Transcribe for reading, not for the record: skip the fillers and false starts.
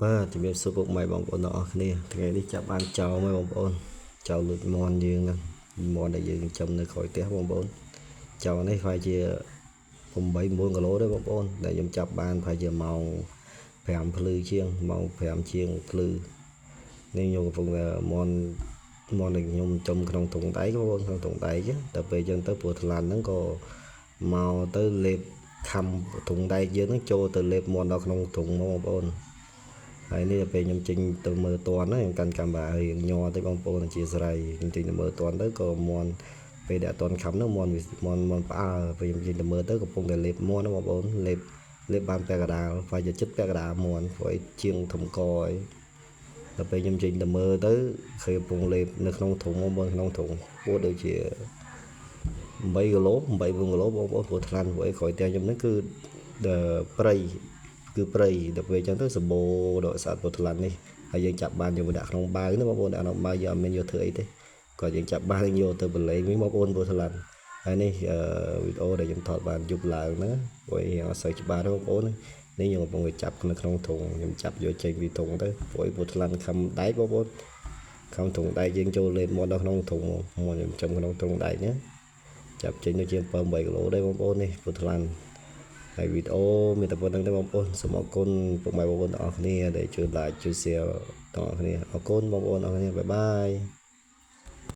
ជំរាបសួរពុកម៉ែបងប្អូនទាំងអស់គ្នាថ្ងៃនេះចាប់បានចោលមកបងប្អូនចោលលួចមន់យើងហ្នឹងមន់ដែលយើងចំនៅក្រោយផ្ទះបងប្អូនចោលនេះប្រហែលជា8 9គីឡូដែរបងប្អូនដែលខ្ញុំចាប់បានប្រហែលជាម៉ោង5ភ្លឺជាងម៉ោង5ជាងភ្លឺនេះខ្ញុំកំពុងតែមន់ដែលខ្ញុំចំក្នុងធុងដៃបងប្អូនក្នុងធុងដៃchứតែពេលអញ្ចឹងទៅព្រោះថ្លាន់ហ្នឹងក៏មកទៅលេបខំធុងដៃយើងហ្នឹងចូលទៅលេបមន់ដល់ក្នុងធុងមកបងប្អូនហើយនេះពេលខ្ញុំចេញទៅមើលតន់ហ្នឹងខ្ញុំកាន់កាមេរ៉ារៀងញ័រទៅបងប្អូនអធិស្ឋានខ្ញុំចេញទៅមើលតន់ទៅក៏មន់ពេលដែលអត់តន់ខំហ្នឹងមន់ផ្អើលពេលខ្ញុំចេញទៅមើលទៅកំពុងតែលេបមន់ណាបងប្អូនលេបបានពាក់កដាលប្រហែលជាចិត្តពាក់កដាលមន់ព្រោះជាងធំកហើយដល់ពេលខ្ញុំចេញទៅមើលទៅឃើញកំពុងលេបនៅក្នុងធុងមកបងក្នុងធុងពោះដូចជា8គីឡូ8 9គីឡូបងប្អូនព្រោះថ្លាន់ព្រោះអីក្រោយផ្ទះខ្ញុំហ្នឹងគឺព្រៃគឺព្រៃដល់ពេលអញ្ចឹងទៅសម្បូរដកសត្វពោះថ្លាន់នេះហើយយើងចាប់បានយកមកដាក់ក្នុងបាវណាបងប្អូនដាក់ក្នុងបាវយើងអត់មានយកធ្វើអីទេគាត់យើងចាប់បានយកទៅបលែងវិញបងប្អូនពោះថ្លាន់ហើយនេះវីដេអូដែលខ្ញុំថតបានយប់ឡើងហ្នឹងព្រោះអត់សូវច្បាស់ទេបងប្អូននេះខ្ញុំកំពុងតែចាប់នៅក្នុងធុងខ្ញុំចាប់យកចេញពីធុងទៅព្រោះពោះថ្លាន់ខំដៃបងប្អូនខំធុងដៃយើងចូលលេបមកដល់ក្នុងធុងមកខ្ញុំចំក្នុងធុងដៃណាចាប់ចេញទៅជា7 8គីឡូដែរបងប្អូននេះពោះថ្លាន់ហើយវីដេអូមានតែប៉ុណ្្នឹងទេបងប្អូនសូមអរគុណពុកម៉ែបងប្អូនទាំងអស់គ្នាដែលជួយ like ជួយ share ទាំងអស់គ្នាអរគុណបងប្អូនទាំងអស់គ្នាបាយបាយ